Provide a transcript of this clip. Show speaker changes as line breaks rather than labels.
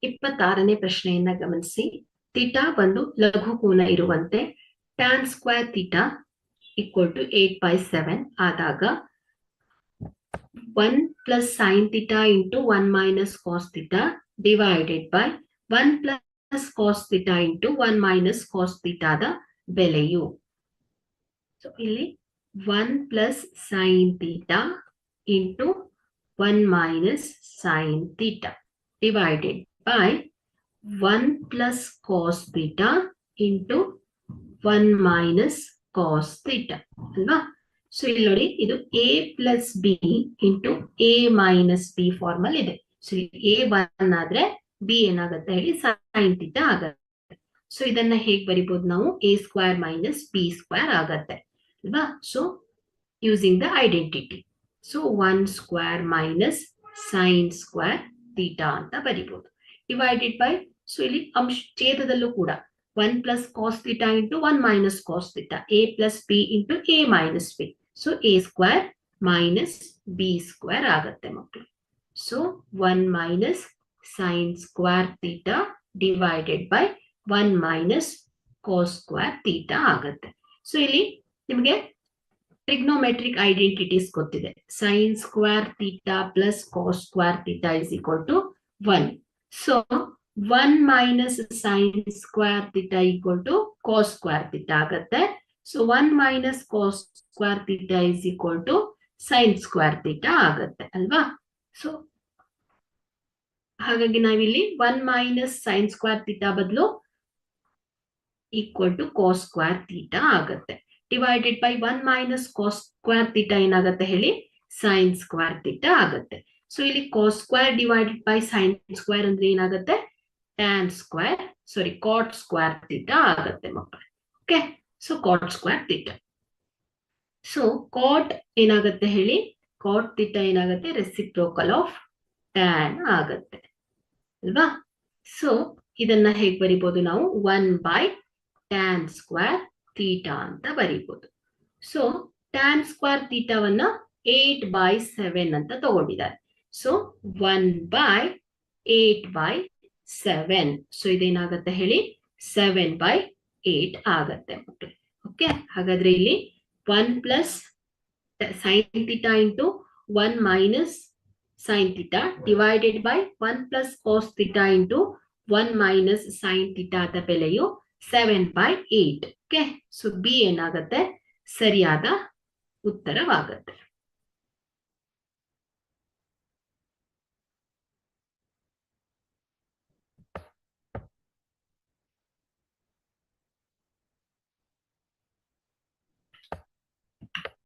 26ನೇ ಪ್ರಶ್ನೆಯನ್ನ ಗಮನಿಸಿ. ಥೀಟಾ ಒಂದು ಲಘು ಕೋನ ಇರುವಂತೆ tan square theta equal to 8/7 ಆದಾಗ 1 plus sin theta into 1 minus cos theta divided by 1 plus cos theta into 1 minus cos theta the ಬೆಲೆಯು. ಸೊ ಇಲ್ಲಿ 1 plus sin theta into 1 minus sin theta divided by 1 plus cos theta into 1 minus cos theta ಅಲ್ವಾ. So ಇಲ್ಲಿ ನೋಡಿ, ಇದು a plus b into a minus b formal ಇದೆ. So a 1 ಆದ್ರೆ b ಏನಾಗುತ್ತೆ ಹೇಳಿ, sin theta ಆಗತ್ತೆ. ಸೊ ಇದನ್ನ ಹೇಗೆ ಬರಿಬಹುದು ನಾವು, a square minus b square ಆಗತ್ತೆ ಅಲ್ವಾ. So using the identity, so 1 square minus sin square theta ಅಂತ ಬರಿಬಹುದು. ಡಿವೈಡೆಡ್ ಬೈ, ಸೊ ಇಲ್ಲಿ ಅಂಶ ಛೇದದಲ್ಲೂ ಕೂಡ 1 plus cos theta into 1 minus cos theta, a plus b into a minus b. So a square minus b square ಆಗತ್ತೆ ಮಕ್ಕಳು. So 1 minus sin square theta divided by 1 minus cos square theta ಆಗತ್ತೆ. So ಇಲ್ಲಿ ನಿಮಗೆ trigonometric identities ಗೊತ್ತಿದೆ. sin square theta plus cos square theta is equal to 1. So 1 minus sin square theta equal to cos square theta ಆಗತ್ತೆ. So 1 minus cos square theta is equal to sin square theta ಆಗತ್ತೆ ಅಲ್ವಾ. So ಹಾಗಾಗಿ ನಾವಿಲ್ಲಿ 1 minus sin square theta ಬದಲು equal to cos square theta ಆಗತ್ತೆ. Divided by 1 minus cos square theta ಏನಾಗತ್ತೆ ಹೇಳಿ, sin square theta ಆಗತ್ತೆ. ಸೊ ಇಲ್ಲಿ cos square divided by sin square ಅಂದ್ರೆ ಏನಾಗತ್ತೆ, tan square, ಸಾರಿ cot square theta ಆಗತ್ತೆ ಮಕ್ಕಳೇ. Okay, so cot square theta. So cot ಏನಾಗತ್ತೆ ಹೇಳಿ, cot theta ಏನಾಗತ್ತೆ, ರೆಸಿಪ್ರೋಕಲ್ ಆಫ್ tan ಆಗತ್ತೆ ಅಲ್ವಾ. ಸೊ ಇದನ್ನ ಹೇಗೆ ಬರಿಬಹುದು ನಾವು, 1 by tan square theta ಅಂತ ಬರಿಬಹುದು. ಸೊ tan square theta ವನ್ನ 8/7 ಅಂತ ತಗೊಂಡಿದ್ದಾರೆ. So 1 by 8/7. ಸೊ ಇದೇನಾಗತ್ತೆ ಹೇಳಿ, 7/8 ಆಗತ್ತೆ ಮಕ್ಕಳು. ಓಕೆ, ಹಾಗಾದ್ರೆ ಇಲ್ಲಿ 1 plus sin theta into 1 minus sin theta divided by 1 plus cos theta into 1 minus sin theta the ಬೆಲೆಯು 7/8. ಓಕೆ, ಸೊ ಬಿ ಏನಾಗತ್ತೆ, ಸರಿಯಾದ ಉತ್ತರವಾಗತ್ತೆ.